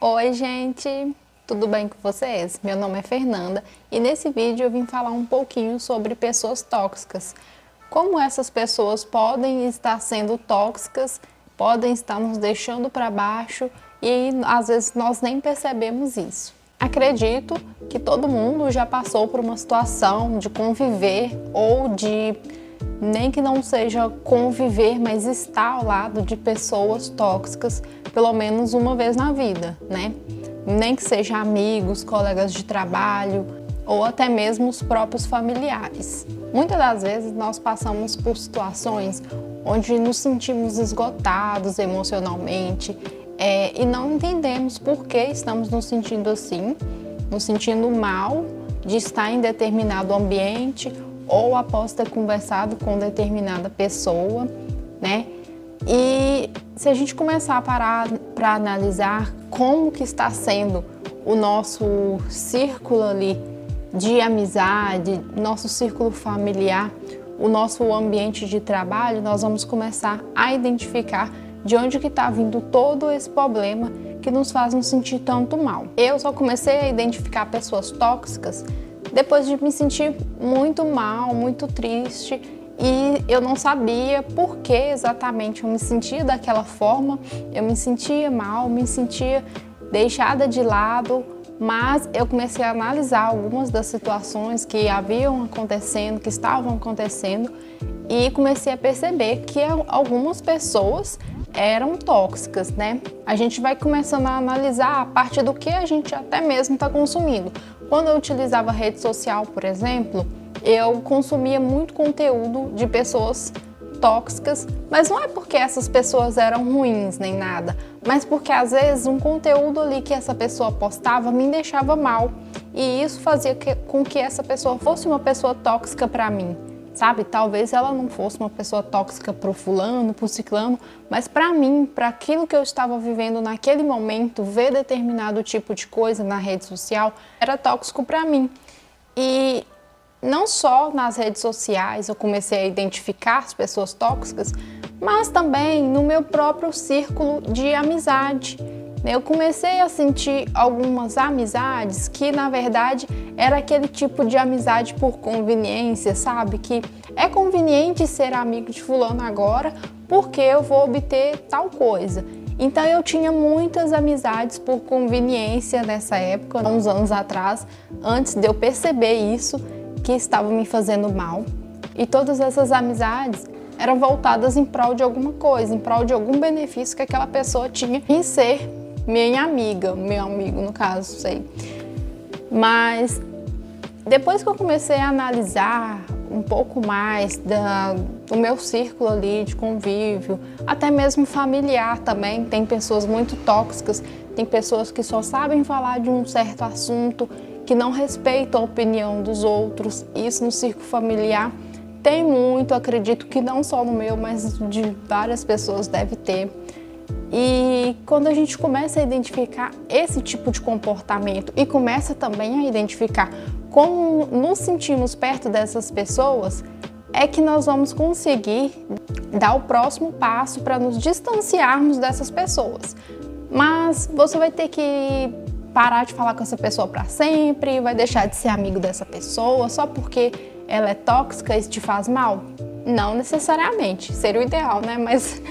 Oi gente, tudo bem com vocês? Meu nome é Fernanda e nesse vídeo eu vim falar um pouquinho sobre pessoas tóxicas. Como essas pessoas podem estar sendo tóxicas, podem estar nos deixando para baixo e às vezes nós nem percebemos isso. Acredito que todo mundo já passou por uma situação de conviver ou de, nem que não seja conviver, mas estar ao lado de pessoas tóxicas pelo menos uma vez na vida, né? Nem que seja amigos, colegas de trabalho ou até mesmo os próprios familiares. Muitas das vezes nós passamos por situações onde nos sentimos esgotados emocionalmente e não entendemos por que estamos nos sentindo assim, nos sentindo mal de estar em determinado ambiente ou após ter conversado com determinada pessoa, né? E se a gente começar a parar para analisar como que está sendo o nosso círculo ali de amizade, nosso círculo familiar, o nosso ambiente de trabalho, nós vamos começar a identificar de onde que está vindo todo esse problema que nos faz nos sentir tanto mal. Eu só comecei a identificar pessoas tóxicas depois de me sentir muito mal, muito triste, e eu não sabia por que exatamente eu me sentia daquela forma, eu me sentia mal, me sentia deixada de lado, mas eu comecei a analisar algumas das situações que haviam acontecendo, que estavam acontecendo, e comecei a perceber que algumas pessoas eram tóxicas, né? A gente vai começando a analisar a partir do que a gente até mesmo está consumindo. Quando eu utilizava rede social, por exemplo, eu consumia muito conteúdo de pessoas tóxicas, mas não é porque essas pessoas eram ruins nem nada, mas porque às vezes um conteúdo ali que essa pessoa postava me deixava mal, e isso fazia com que essa pessoa fosse uma pessoa tóxica para mim, sabe? Talvez ela não fosse uma pessoa tóxica pro fulano, pro ciclano, mas para mim, para aquilo que eu estava vivendo naquele momento, ver determinado tipo de coisa na rede social era tóxico para mim. E não só nas redes sociais eu comecei a identificar as pessoas tóxicas, mas também no meu próprio círculo de amizade. Eu comecei a sentir algumas amizades que, na verdade, era aquele tipo de amizade por conveniência, sabe? Que é conveniente ser amigo de fulano agora porque eu vou obter tal coisa. Então eu tinha muitas amizades por conveniência nessa época, uns anos atrás, antes de eu perceber isso, que estava me fazendo mal, e todas essas amizades eram voltadas em prol de alguma coisa, em prol de algum benefício que aquela pessoa tinha em ser minha amiga, meu amigo no caso, sei. Mas depois que eu comecei a analisar um pouco mais do meu círculo ali de convívio, até mesmo familiar também, tem pessoas muito tóxicas, tem pessoas que só sabem falar de um certo assunto, que não respeitam a opinião dos outros. Isso no círculo familiar tem muito, acredito que não só no meu, mas de várias pessoas deve ter. E quando a gente começa a identificar esse tipo de comportamento e começa também a identificar como nos sentimos perto dessas pessoas, é que nós vamos conseguir dar o próximo passo para nos distanciarmos dessas pessoas. Mas você vai ter que parar de falar com essa pessoa para sempre, vai deixar de ser amigo dessa pessoa só porque ela é tóxica e te faz mal? Não necessariamente, seria o ideal, né? Mas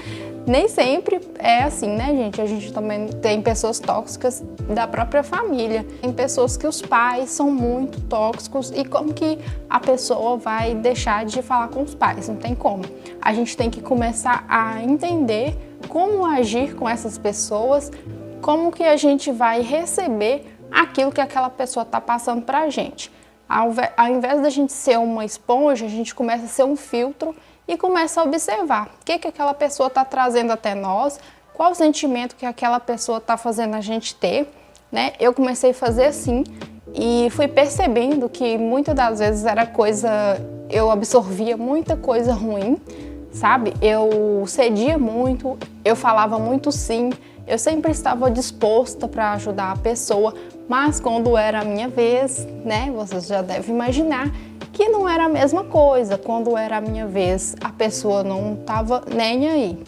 nem sempre é assim, né, gente? A gente também tem pessoas tóxicas da própria família, tem pessoas que os pais são muito tóxicos, e como que a pessoa vai deixar de falar com os pais? Não tem como. A gente tem que começar a entender como agir com essas pessoas, como que a gente vai receber aquilo que aquela pessoa está passando para a gente. Ao invés da gente ser uma esponja, a gente começa a ser um filtro e começa a observar o que aquela pessoa está trazendo até nós, qual o sentimento que aquela pessoa está fazendo a gente ter, né? Eu comecei a fazer assim e fui percebendo que muitas das vezes eu absorvia muita coisa ruim, sabe? Eu cedia muito, eu falava muito sim, eu sempre estava disposta para ajudar a pessoa, mas quando era a minha vez, né, vocês já devem imaginar que não era a mesma coisa. Quando era a minha vez, a pessoa não estava nem aí.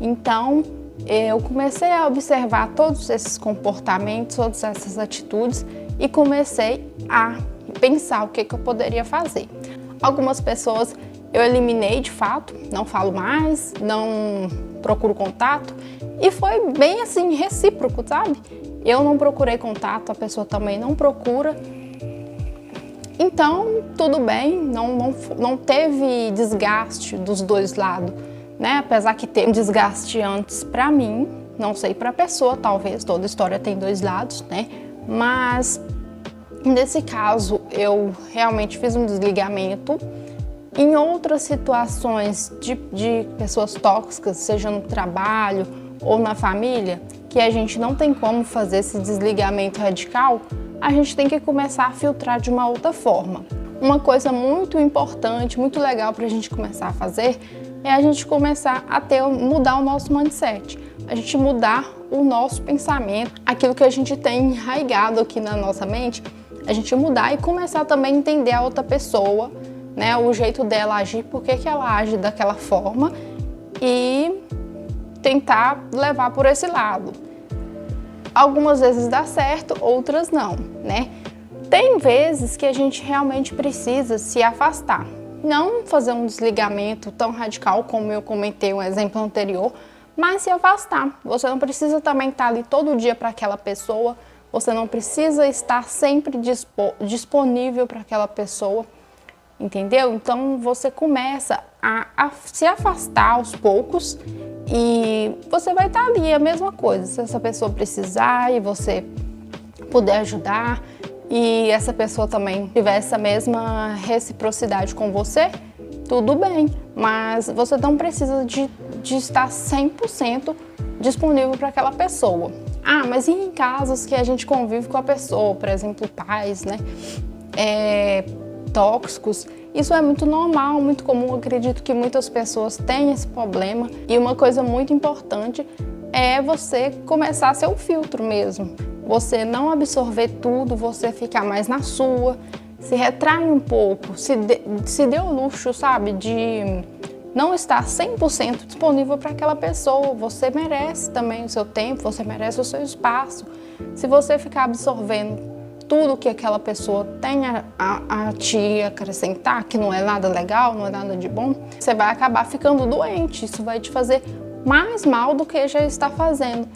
Então, eu comecei a observar todos esses comportamentos, todas essas atitudes e comecei a pensar o que eu poderia fazer. Algumas pessoas eu eliminei de fato, não falo mais, não procuro contato e foi bem assim recíproco, sabe? Eu não procurei contato, a pessoa também não procura. Então, tudo bem, não teve desgaste dos dois lados, né? Apesar que teve um desgaste antes para mim, não sei para a pessoa, talvez, toda história tem dois lados, né? Mas, nesse caso, eu realmente fiz um desligamento. Em outras situações de pessoas tóxicas, seja no trabalho ou na família, que a gente não tem como fazer esse desligamento radical, a gente tem que começar a filtrar de uma outra forma. Uma coisa muito importante, muito legal para a gente começar a fazer é a gente começar a mudar o nosso mindset, a gente mudar o nosso pensamento, aquilo que a gente tem enraizado aqui na nossa mente, a gente mudar e começar também a entender a outra pessoa, né, o jeito dela agir, por que ela age daquela forma e tentar levar por esse lado. Algumas vezes dá certo, outras não, né? Tem vezes que a gente realmente precisa se afastar. Não fazer um desligamento tão radical como eu comentei um exemplo anterior, mas se afastar. Você não precisa também estar ali todo dia para aquela pessoa, você não precisa estar sempre disponível para aquela pessoa, entendeu? Então você começa a se afastar aos poucos e você vai estar ali, a mesma coisa. Se essa pessoa precisar e você puder ajudar e essa pessoa também tiver essa mesma reciprocidade com você, tudo bem. Mas você não precisa de estar 100% disponível para aquela pessoa. Ah, mas e em casos que a gente convive com a pessoa, por exemplo, pais, né? Tóxicos, isso é muito normal, muito comum. Eu acredito que muitas pessoas têm esse problema e uma coisa muito importante é você começar a ser um filtro mesmo. Você não absorver tudo, você ficar mais na sua, se retrai um pouco, se dê o luxo, sabe, de não estar 100% disponível para aquela pessoa. Você merece também o seu tempo, você merece o seu espaço. Se você ficar absorvendo tudo que aquela pessoa tem a te acrescentar, que não é nada legal, não é nada de bom, você vai acabar ficando doente. Isso vai te fazer mais mal do que já está fazendo.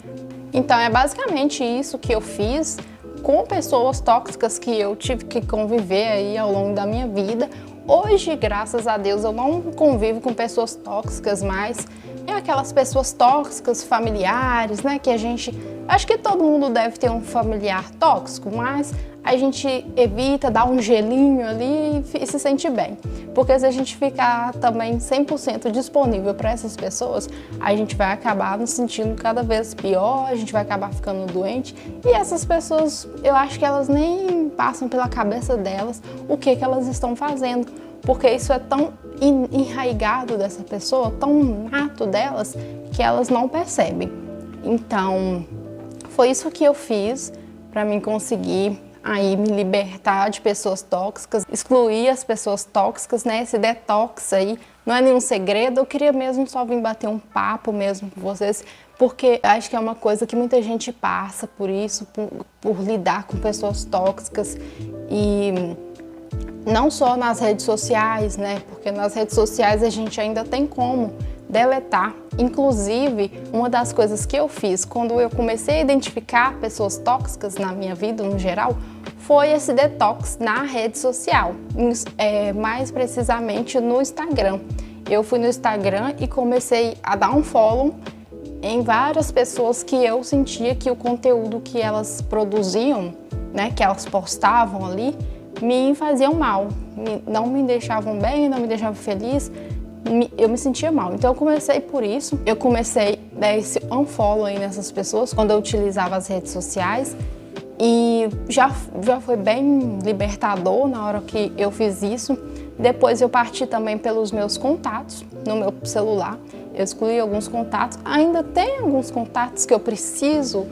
Então é basicamente isso que eu fiz com pessoas tóxicas que eu tive que conviver aí ao longo da minha vida. Hoje, graças a Deus, eu não convivo com pessoas tóxicas mais. É aquelas pessoas tóxicas, familiares, né, que a gente... Acho que todo mundo deve ter um familiar tóxico, mas a gente evita, dá um gelinho ali e se sente bem. Porque se a gente ficar também 100% disponível para essas pessoas, a gente vai acabar nos sentindo cada vez pior, a gente vai acabar ficando doente. E essas pessoas, eu acho que elas nem passam pela cabeça delas o que elas estão fazendo. Porque isso é tão enraizado dessa pessoa, tão nato delas, que elas não percebem. Então, foi isso que eu fiz para mim conseguir aí me libertar de pessoas tóxicas, excluir as pessoas tóxicas, né? Esse detox aí não é nenhum segredo. Eu queria mesmo só vir bater um papo mesmo com vocês, porque acho que é uma coisa que muita gente passa por isso, por lidar com pessoas tóxicas e não só nas redes sociais, né? Porque nas redes sociais a gente ainda tem como deletar. Inclusive, uma das coisas que eu fiz quando eu comecei a identificar pessoas tóxicas na minha vida, no geral, foi esse detox na rede social, mais precisamente no Instagram. Eu fui no Instagram e comecei a dar um follow em várias pessoas que eu sentia que o conteúdo que elas produziam, né, que elas postavam ali, me faziam mal, não me deixavam bem, não me deixavam feliz, eu me sentia mal. Então eu comecei por isso, eu comecei a dar esse unfollow aí nessas pessoas quando eu utilizava as redes sociais e já foi bem libertador na hora que eu fiz isso. Depois eu parti também pelos meus contatos no meu celular, eu excluí alguns contatos, ainda tem alguns contatos que eu preciso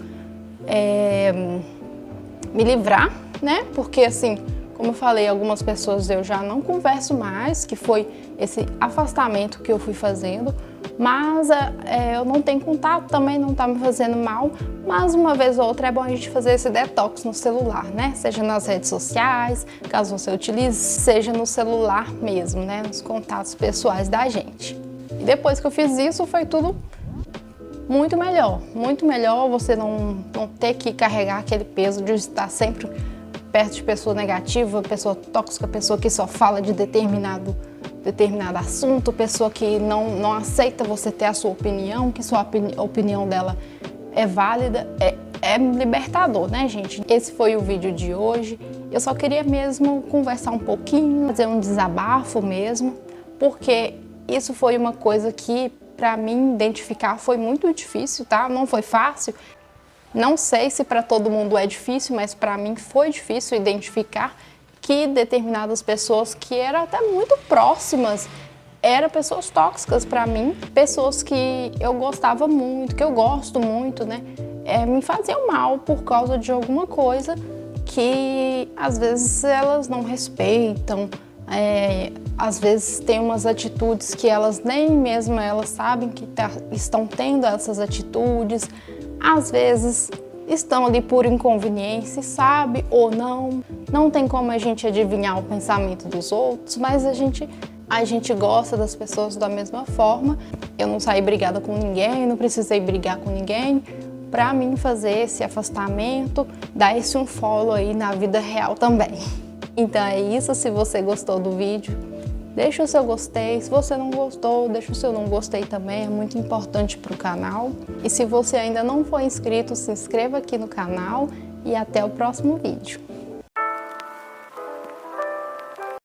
me livrar, né, porque assim, como eu falei, algumas pessoas eu já não converso mais, que foi esse afastamento que eu fui fazendo. mas eu não tenho contato, também não tá me fazendo mal, mas uma vez ou outra é bom a gente fazer esse detox no celular, né? Seja nas redes sociais, caso você utilize, seja no celular mesmo, né? Nos contatos pessoais da gente. E depois que eu fiz isso, foi tudo muito melhor você não ter que carregar aquele peso de estar sempre perto de pessoa negativa, pessoa tóxica, pessoa que só fala de determinado assunto, pessoa que não aceita você ter a sua opinião, que sua opinião dela é válida. É libertador, né, gente? Esse foi o vídeo de hoje. Eu só queria mesmo conversar um pouquinho, fazer um desabafo mesmo, porque isso foi uma coisa que, para mim, identificar foi muito difícil, tá? Não foi fácil. Não sei se para todo mundo é difícil, mas para mim foi difícil identificar que determinadas pessoas que eram até muito próximas eram pessoas tóxicas para mim, pessoas que eu gostava muito, que eu gosto muito, né? Me faziam mal por causa de alguma coisa que às vezes elas não respeitam, às vezes tem umas atitudes que elas nem mesmo elas sabem que estão tendo essas atitudes, às vezes estão ali por inconveniência, sabe ou não. Não tem como a gente adivinhar o pensamento dos outros, mas a gente gosta das pessoas da mesma forma. Eu não saí brigada com ninguém, não precisei brigar com ninguém para mim fazer esse afastamento, dar esse um follow aí na vida real também. Então é isso, se você gostou do vídeo, deixa o seu gostei, se você não gostou, deixa o seu não gostei também, é muito importante para o canal. E se você ainda não for inscrito, se inscreva aqui no canal e até o próximo vídeo.